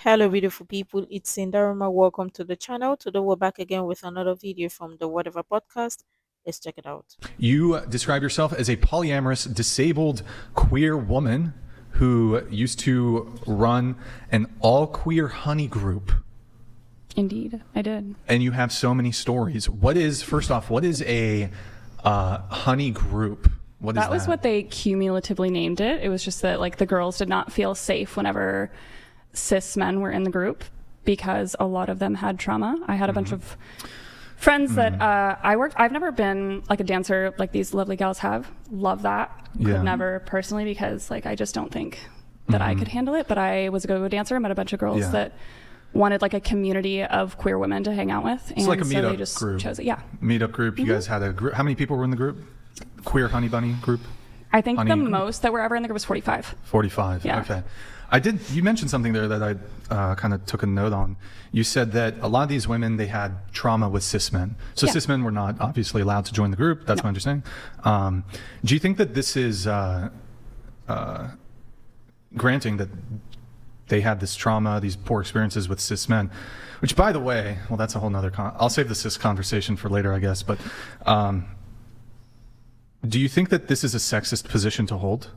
Hello, beautiful people. It's Sinderfam. Welcome to the channel. Today, we're back again with another video from the Whatever podcast. Let's check it out. You describe yourself as a polyamorous, disabled, queer woman who used to run an all-queer honey group. Indeed, I did. And you have so many stories. First off, what is a honey group? What is that? That was what they cumulatively named it. It was just that like the girls did not feel safe whenever cis men were in the group because a lot of them had trauma. I had a bunch of friends that I've never been like a dancer like these lovely gals have. Love that. Could never personally because like I just don't think that I could handle it. But I was a go-go dancer. I met a bunch of girls that wanted like a community of queer women to hang out with. And it's like a so meetup they just group. chose it. Yeah. Meetup group. You guys had a group. How many people were in the group? Queer Honey Bunny group? I think the most that were ever in the group was 45. 45. Yeah. Okay. You mentioned something there that I kind of took a note on. You said that a lot of these women, they had trauma with cis men. So cis men were not obviously allowed to join the group. That's my understanding. Do you think that this is granting that they had this trauma, these poor experiences with cis men, which by the way, well, that's a whole nother, I'll save the cis conversation for later, I guess. But do you think that this is a sexist position to hold?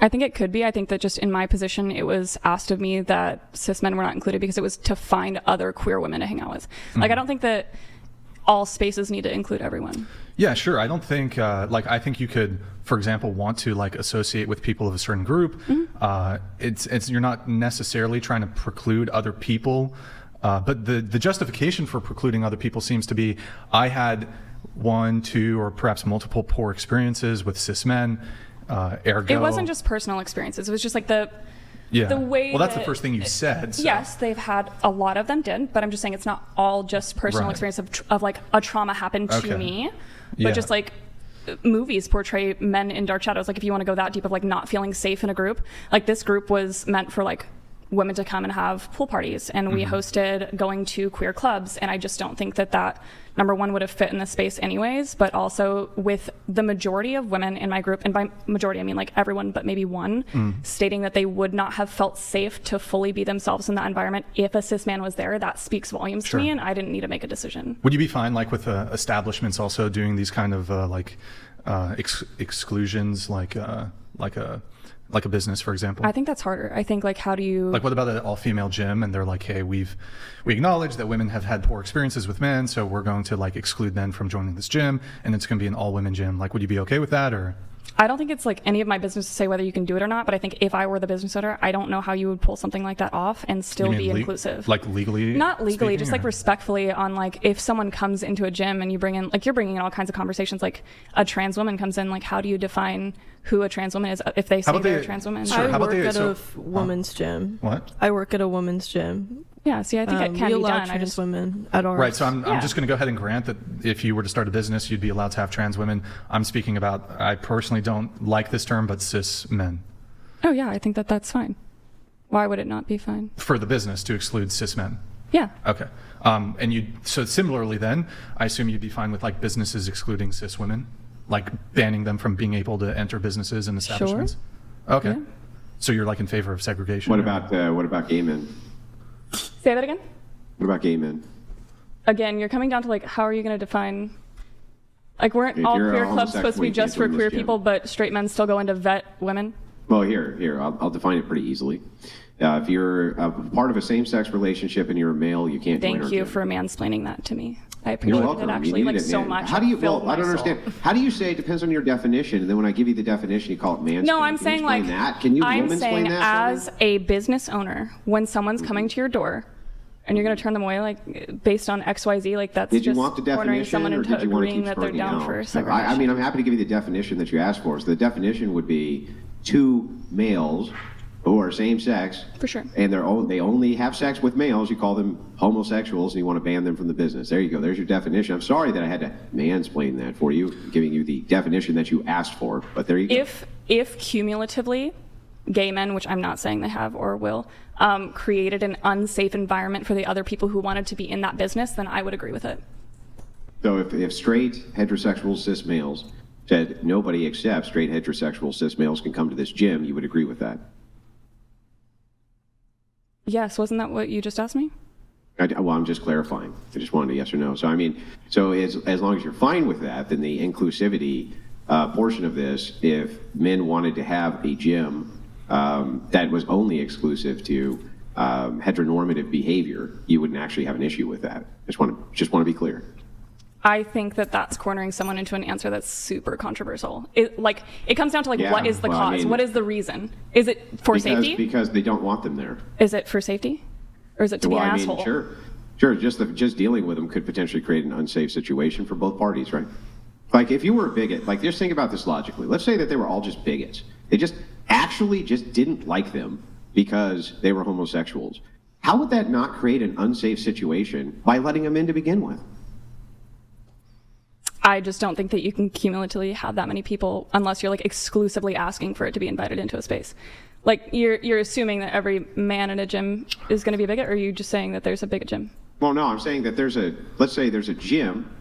I think it could be. I think that just in my position, it was asked of me that cis men were not included because it was to find other queer women to hang out with. Like, I don't think that all spaces need to include everyone. Yeah, sure. I don't think, I think you could, for example, want to like associate with people of a certain group. You're not necessarily trying to preclude other people, but the justification for precluding other people seems to be, I had one, two, or perhaps multiple poor experiences with cis men. Ergo, it wasn't just personal experiences. It was just like the way. Well, that's the first thing you said. So. Yes, they've had a lot of them did, but I'm just saying it's not all just personal experience of like a trauma happened to me, but just like movies portray men in dark shadows. Like if you want to go that deep of like not feeling safe in a group, like this group was meant for like women to come and have pool parties, and we hosted going to queer clubs, and I just don't think that number one would have fit in this space anyways, but also with the majority of women in my group, and by majority I mean like everyone but maybe one, stating that they would not have felt safe to fully be themselves in that environment if a cis man was there. That speaks volumes to me, and I didn't need to make a decision. Would you be fine like with establishments also doing these kind of exclusions like a business, for example? I think that's harder. I think like how do you like what about an all-female gym and they're like, hey, we acknowledge that women have had poor experiences with men, so we're going to like exclude men from joining this gym, and it's going to be an all-women gym. Like, would you be okay with that? Or I don't think it's like any of my business to say whether you can do it or not, but I think if I were the business owner, I don't know how you would pull something like that off and still be inclusive. Like legally? Not legally, speaking, just or? like respectfully on like if someone comes into a gym and you're bringing in all kinds of conversations, like a trans woman comes in, like how do you define who a trans woman is if they say they're a trans woman? Sure. I work at a women's gym. What? I work at a women's gym. Yeah, see, I think it can we be allow done. trans women at ours. Right, so I'm just going to go ahead and grant that if you were to start a business, you'd be allowed to have trans women. I'm speaking about, I personally don't like this term, but cis men. Oh yeah, I think that's fine. Why would it not be fine? For the business to exclude cis men? Yeah. Okay. So similarly then, I assume you'd be fine with like businesses excluding cis women? Like banning them from being able to enter businesses and establishments? Sure. Okay. Yeah. So you're like in favor of segregation? What about gay men? Say that again? What about gay men? Again, you're coming down to like, how are you going to define, like weren't If all you're a queer clubs supposed to be homosexual, just you for can't queer join this people, but straight men still go in to vet women? Well, here, I'll define it pretty easily. If you're a part of a same-sex relationship and you're a male, you can't join our Thank you gym. for mansplaining that to me. I You're appreciate welcome. it actually, You like need it, so man. much. How do you? Filled Well, I don't my soul. understand. How do you say it depends on your definition? And then when I give you the definition, you call it mansplaining. No, I'm Can you saying explain like, that? Can you I'm womansplain saying that for me? as a business owner, when someone's coming to your door and you're going to turn them away, like based on XYZ, like that's Did you just want the cornering definition, someone or into did you want to agreeing keep that they're spurting down out? for segregation. I mean, I'm happy to give you the definition that you asked for. So the definition would be two males who are same sex. For sure. And they only have sex with males. You call them homosexuals, and you want to ban them from the business. There you go. There's your definition. I'm sorry that I had to mansplain that for you, giving you the definition that you asked for. But there you go. If cumulatively gay men, which I'm not saying they have or will, created an unsafe environment for the other people who wanted to be in that business, then I would agree with it. So if straight heterosexual cis males said nobody except straight heterosexual cis males can come to this gym, you would agree with that? Yes, wasn't that what you just asked me? Well, I'm just clarifying. I just wanted a yes or no. So, I mean, so as long as you're fine with that, then the inclusivity portion of this, if men wanted to have a gym that was only exclusive to heteronormative behavior, you wouldn't actually have an issue with that. Just want to be clear. I think that that's cornering someone into an answer that's super controversial. It comes down to what is the cause? I mean, what is the reason? Is it for safety? Because they don't want them there. Is it for safety? Or is it to be an asshole? Sure. Just dealing with them could potentially create an unsafe situation for both parties, right? Like if you were a bigot, like just think about this logically. Let's say that they were all just bigots. They just didn't like them because they were homosexuals. How would that not create an unsafe situation by letting them in to begin with? I just don't think that you can cumulatively have that many people unless you're exclusively asking for it to be invited into a space. You're assuming that every man in a gym is going to be a bigot, or are you just saying that there's a bigot gym? Well, no, I'm saying that let's say there's a gym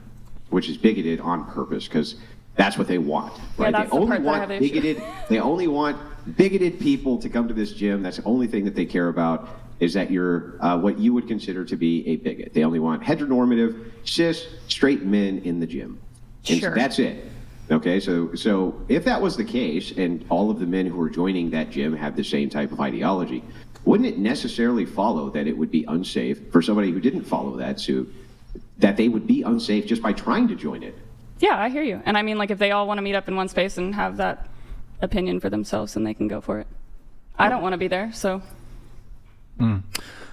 which is bigoted on purpose because that's what they want, right? Yeah, that's they the only part that I want have the issue. they only want bigoted people to come to this gym. That's the only thing that they care about is that you're what you would consider to be a bigot. They only want heteronormative, cis, straight men in the gym. And Sure. so that's it. Okay, so if that was the case and all of the men who are joining that gym have the same type of ideology, wouldn't it necessarily follow that it would be unsafe for somebody who didn't follow that suit, that they would be unsafe just by trying to join it? Yeah, I hear you. And I mean, if they all want to meet up in one space and have that opinion for themselves, then they can go for it. I don't want to be there, so.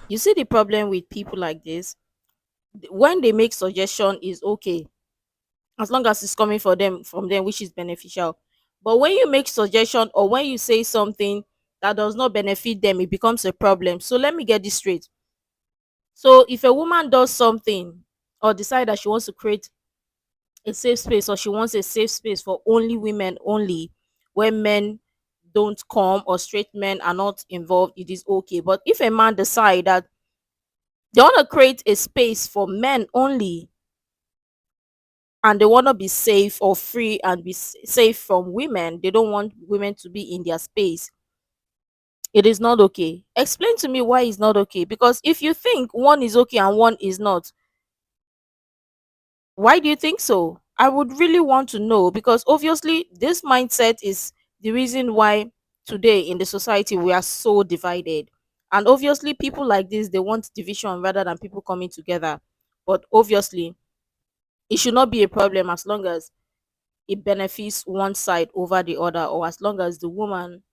You see the problem with people like this? When they make suggestion is okay, as long as it's coming from them, which is beneficial. But when you make suggestion or when you say something that does not benefit them, it becomes a problem. So let me get this straight. So if a woman does something or decide that she wants to create a safe space, or she wants a safe space for only women only, where men don't come or straight men are not involved, it is okay. But if a man decide that they want to create a space for men only, and they want to be safe or free and be safe from women, they don't want women to be in their space, it is not okay. Explain to me why it's not okay. Because if you think one is okay and one is not, why do you think so? I would really want to know, because obviously this mindset is the reason why today in the society we are so divided. And obviously people like this, they want division rather than people coming together. But obviously it should not be a problem as long as it benefits one side over the other, or as long as the woman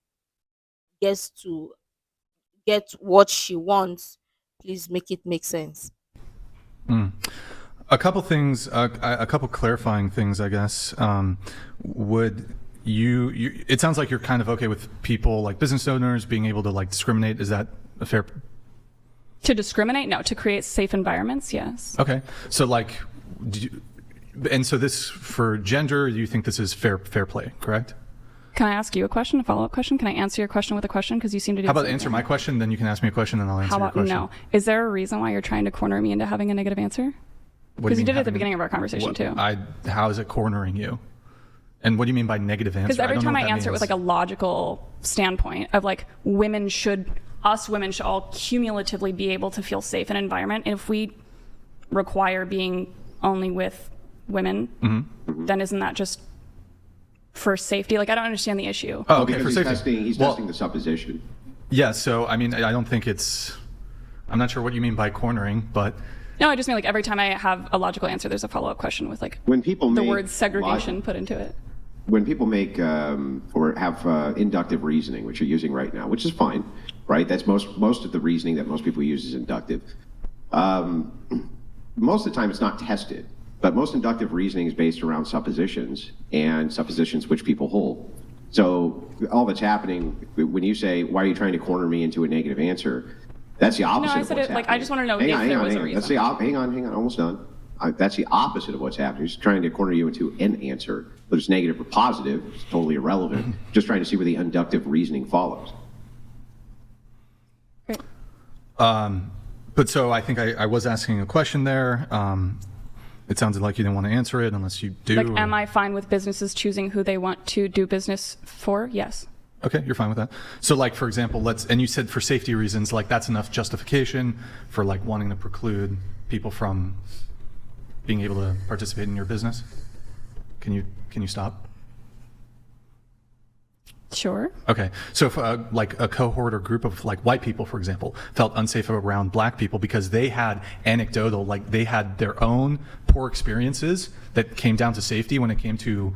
gets to get what she wants. Please make it make sense. A couple things, a couple clarifying things, I guess. Would you? It sounds like you're kind of okay with people like business owners being able to discriminate. Is that a fair? To discriminate? No. To create safe environments? Yes. Okay. So and so this for gender, you think this is fair play, correct? Can I ask you a question, a follow-up question? Can I answer your question with a question? Because you seem to do. How about answer my question, then you can ask me a question, and I'll answer your question. No? Is there a reason why you're trying to corner me into having a negative answer? Because you did it at the beginning of our conversation too. How is it cornering you? And what do you mean by negative answer? Because every time I answer it with a logical standpoint of women should all cumulatively be able to feel safe in an environment. And if we require being only with women, then isn't that just for safety? I don't understand the issue. Oh, okay, for safety. He's testing the supposition. Yeah, so I mean, I don't think I'm not sure what you mean by cornering, but. No, I just mean every time I have a logical answer, there's a follow-up question with when people the word segregation put into it. When people make or have inductive reasoning, which you're using right now, which is fine, right? That's most of the reasoning that most people use is inductive. Most of the time it's not tested, but most inductive reasoning is based around suppositions and suppositions which people hold. So all that's happening when you say, why are you trying to corner me into a negative answer? That's the opposite of what's happening. I just want to know if there was a reason. Hang on, almost done. That's the opposite of what's happening. He's trying to corner you into an answer, whether it's negative or positive. It's totally irrelevant. Just trying to see where the inductive reasoning follows. Great. But so I think I was asking a question there. It sounded like you didn't want to answer it unless you do. Am I fine with businesses choosing who they want to do business for? Yes. Okay, you're fine with that. So, like, for example, and you said for safety reasons, like, that's enough justification for, like, wanting to preclude people from being able to participate in your business? Can you stop? Sure. Okay, so if like a cohort or group of like white people, for example, felt unsafe around black people because they had anecdotal, like they had their own poor experiences that came down to safety when it came to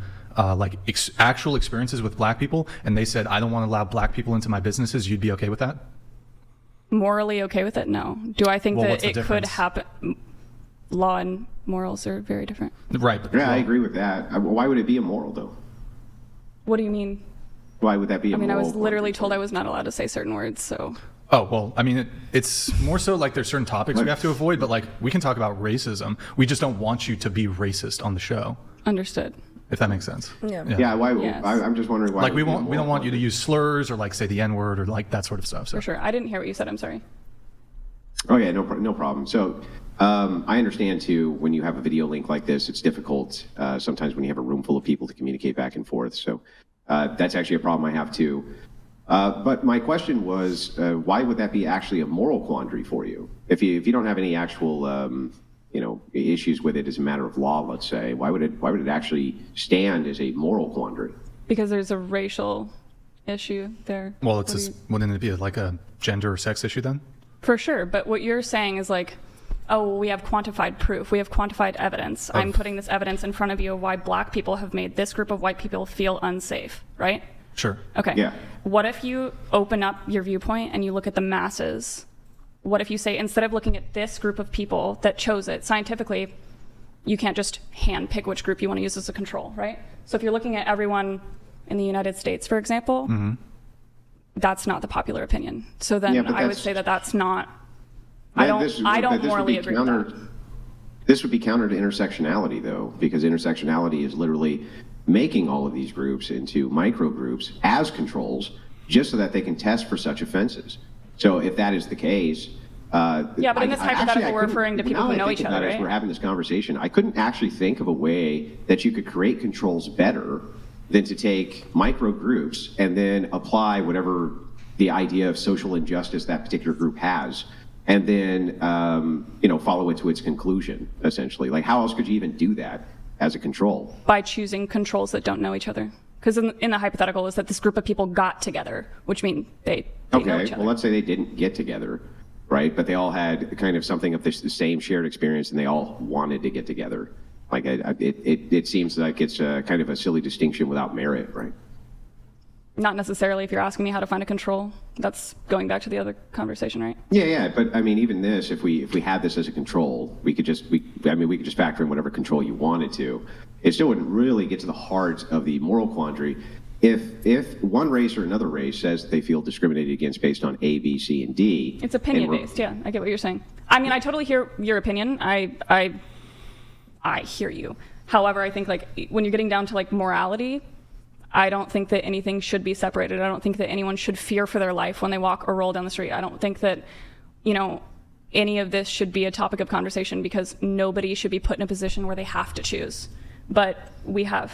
actual experiences with black people, and they said, I don't want to allow black people into my businesses, you'd be okay with that? Morally okay with it? No. Do I think that it could happen? Law and morals are very different. Right. Yeah, I agree with that. Why would it be immoral, though? What do you mean? Why would that be immoral? I mean, I was literally told I was not allowed to say certain words, so. Oh, well, I mean, it's more so like there's certain topics we have to avoid, but like we can talk about racism. We just don't want you to be racist on the show. Understood. If that makes sense. Yeah. Why? Yes. I'm just wondering why. Like we don't want you to use slurs or like say the N-word or like that sort of stuff. So. For sure. I didn't hear what you said. I'm sorry. Oh yeah, no problem. So I understand too, when you have a video link like this, it's difficult sometimes when you have a room full of people to communicate back and forth. So that's actually a problem I have too. But my question was, why would that be actually a moral quandary for you? If you don't have any actual issues with it as a matter of law, let's say, why would it actually stand as a moral quandary? Because there's a racial issue there. Well, wouldn't it be like a gender or sex issue then? For sure, but what you're saying is like, oh, we have quantified proof, we have quantified evidence. I'm putting this evidence in front of you of why black people have made this group of white people feel unsafe, right? Sure. Okay. Yeah. What if you open up your viewpoint and you look at the masses? What if you say, instead of looking at this group of people that chose it, scientifically, you can't just hand pick which group you want to use as a control, right? So if you're looking at everyone in the United States, for example, that's not the popular opinion. So then I would say that that's not, I don't morally agree with that. This would be counter to intersectionality, though, because intersectionality is literally making all of these groups into micro groups as controls, just so that they can test for such offenses. So if that is the case, yeah, but in this hypothetical, we're referring to people who know each other, right? As we're having this conversation, I couldn't actually think of a way that you could create controls better than to take micro groups and then apply whatever the idea of social injustice that particular group has, and then follow it to its conclusion. Essentially, like how else could you even do that as a control? By choosing controls that don't know each other. Because in the hypothetical is that this group of people got together, which means they know each other. Well, let's say they didn't get together, right? But they all had kind of something of the same shared experience, and they all wanted to get together. Like it seems like it's kind of a silly distinction without merit, right? Not necessarily if you're asking me how to find a control. That's going back to the other conversation, right? Yeah. But I mean, even this, if we had this as a control, we could just factor in whatever control you wanted to. It still wouldn't really get to the heart of the moral quandary. If one race or another race says that they feel discriminated against based on A, B, C, and D, it's opinion based. Yeah, I get what you're saying. I mean, I totally hear your opinion. I hear you. However, I think like when you're getting down to like morality, I don't think that anything should be separated. I don't think that anyone should fear for their life when they walk or roll down the street. I don't think that, any of this should be a topic of conversation, because nobody should be put in a position where they have to choose. But we have.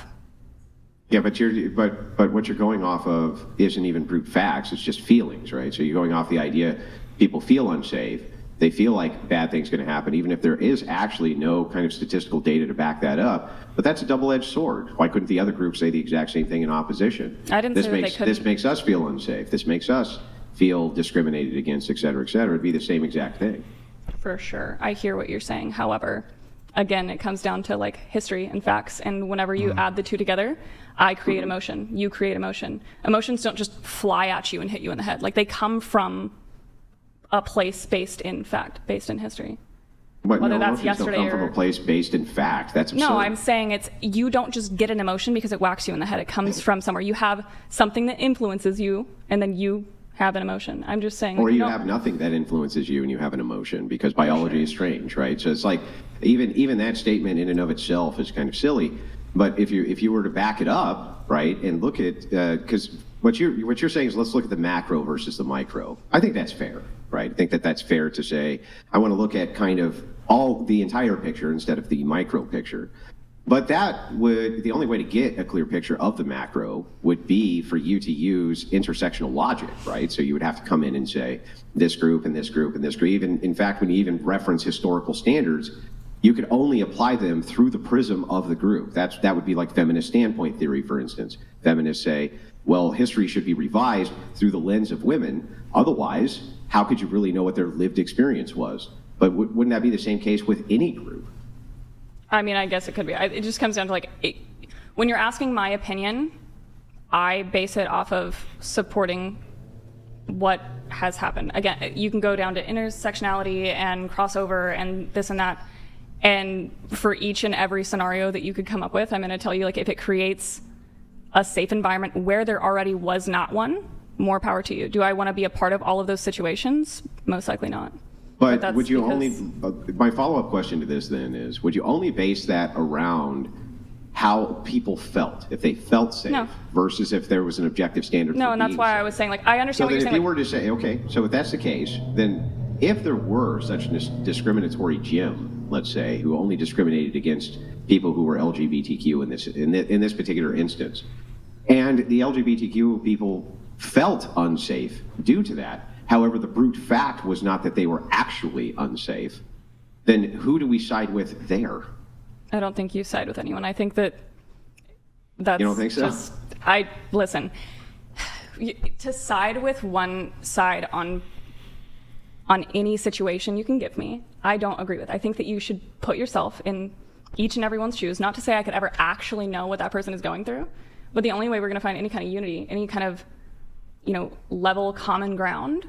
Yeah, but what you're going off of isn't even brute facts. It's just feelings, right? So you're going off the idea people feel unsafe. They feel like bad things going to happen, even if there is actually no kind of statistical data to back that up. But that's a double-edged sword. Why couldn't the other group say the exact same thing in opposition? I didn't say that they couldn't. This makes us feel unsafe. This makes us feel discriminated against, et cetera, et cetera. It'd be the same exact thing. For sure. I hear what you're saying. However, again, it comes down to like history and facts. And whenever you add the two together, I create emotion. You create emotion. Emotions don't just fly at you and hit you in the head. Like they come from a place based in fact, based in history. But whether no, that's yesterday don't come from a place based in fact. That's absurd. No, I'm saying you don't just get an emotion because it whacks you in the head. It comes from somewhere. You have something that influences you, and then you have an emotion. I'm just saying. Or you have nothing that influences you and you have an emotion, because biology is strange, right? So it's like even that statement in and of itself is kind of silly. But if you were to back it up, right, and look at because what you're saying is let's look at the macro versus the micro. I think that's fair. Right. I think that's fair to say. I want to look at kind of the entire picture instead of the micro picture. But the only way to get a clear picture of the macro would be for you to use intersectional logic, right? So you would have to come in and say this group and this group and this group. Even, in fact, when you even reference historical standards, you could only apply them through the prism of the group. That would be like feminist standpoint theory, for instance. Feminists say, well, history should be revised through the lens of women. Otherwise, how could you really know what their lived experience was? But wouldn't that be the same case with any group? I mean, I guess it could be. It just comes down to when you're asking my opinion, I base it off of supporting what has happened. Again, you can go down to intersectionality and crossover and this and that. And for each and every scenario that you could come up with, I'm going to tell you, if it creates a safe environment where there already was not one, more power to you. Do I want to be a part of all of those situations? Most likely not. But would you my follow-up question to this then is, would you only base that around how people felt, if they felt safe, versus if there was an objective standard? No, and that's why I was saying, I understand what you're saying. If you were to say, okay, so if that's the case, then if there were such a discriminatory gym, let's say, who only discriminated against people who were LGBTQ in this particular instance, and the LGBTQ people felt unsafe due to that, however, the brute fact was not that they were actually unsafe, then who do we side with there? I don't think you side with anyone. I think that's you don't think so? Listen, to side with one side on any situation you can give me, I don't agree with. I think that you should put yourself in each and everyone's shoes. Not to say I could ever actually know what that person is going through, but the only way we're going to find any kind of unity, any kind of level common ground,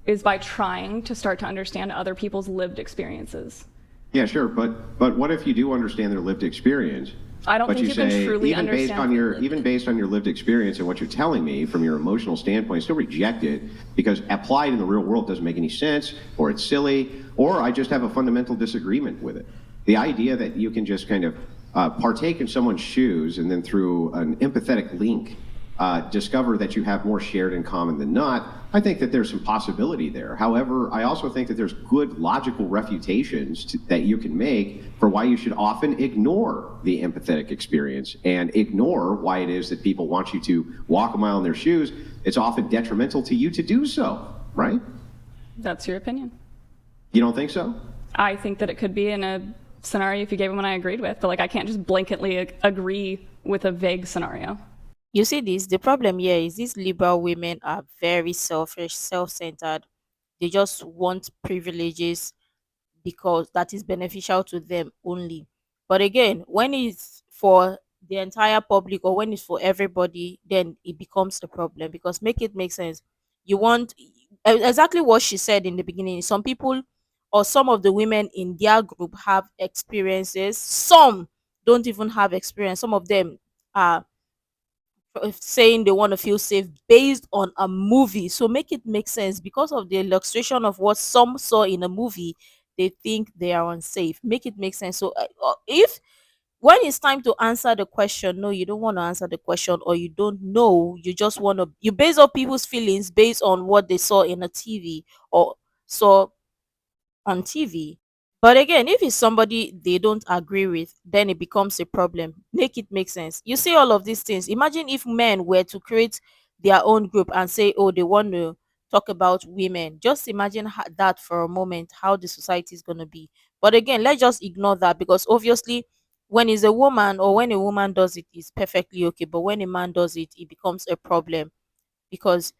is by trying to start to understand other people's lived experiences. Yeah, sure, but what if you do understand their lived experience? I don't think you can truly understand. Even based on your lived experience and what you're telling me from your emotional standpoint, still reject it because applied in the real world doesn't make any sense, or it's silly, or I just have a fundamental disagreement with it. The idea that you can just kind of partake in someone's shoes and then through an empathetic link discover that you have more shared in common than not, I think that there's some possibility there. However, I also think that there's good logical refutations that you can make for why you should often ignore the empathetic experience and ignore why it is that people want you to walk a mile in their shoes. It's often detrimental to you to do so, right? That's your opinion. You don't think so? I think that it could be in a scenario if you gave one I agreed with, but I can't just blanketly agree with a vague scenario. You see this, the problem here is these liberal women are very selfish, self-centered. They just want privileges because that is beneficial to them only. But again, when it's for the entire public or when it's for everybody, then it becomes a problem because make it make sense. You want exactly what she said in the beginning. Some people or some of the women in their group have experiences. Some don't even have experience. Some of them are saying they want to feel safe based on a movie. So make it make sense because of the illustration of what some saw in a movie, they think they are unsafe. Make it make sense. So if when it's time to answer the question, no, you don't want to answer the question, or you don't know, you just want to, you base up people's feelings based on what they saw in a TV or saw on TV. But again, if it's somebody they don't agree with, then it becomes a problem. Make it make sense. You see all of these things. Imagine if men were to create their own group and say, oh, they want to talk about women. Just imagine that for a moment, how the society is going to be. But again, let's just ignore that because obviously, when it's a woman or when a woman does it, it's perfectly okay. But when a man does it, it becomes a problem because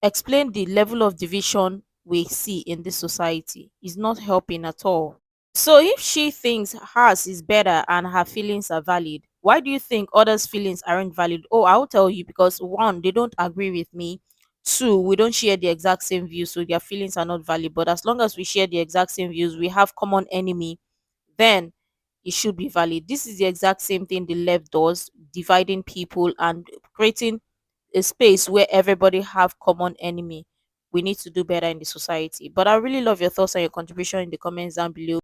explain the level of division we see in this society is not helping at all. So if she thinks hers is better and her feelings are valid, why do you think others' feelings aren't valid? Oh, I'll tell you because one, they don't agree with me. Two, we don't share the exact same views, so their feelings are not valid. But as long as we share the exact same views, we have common enemy, then it should be valid. This is the exact same thing the left does, dividing people and creating a space where everybody have common enemy. We need to do better in the society. But I really love your thoughts and your contribution in the comments down below.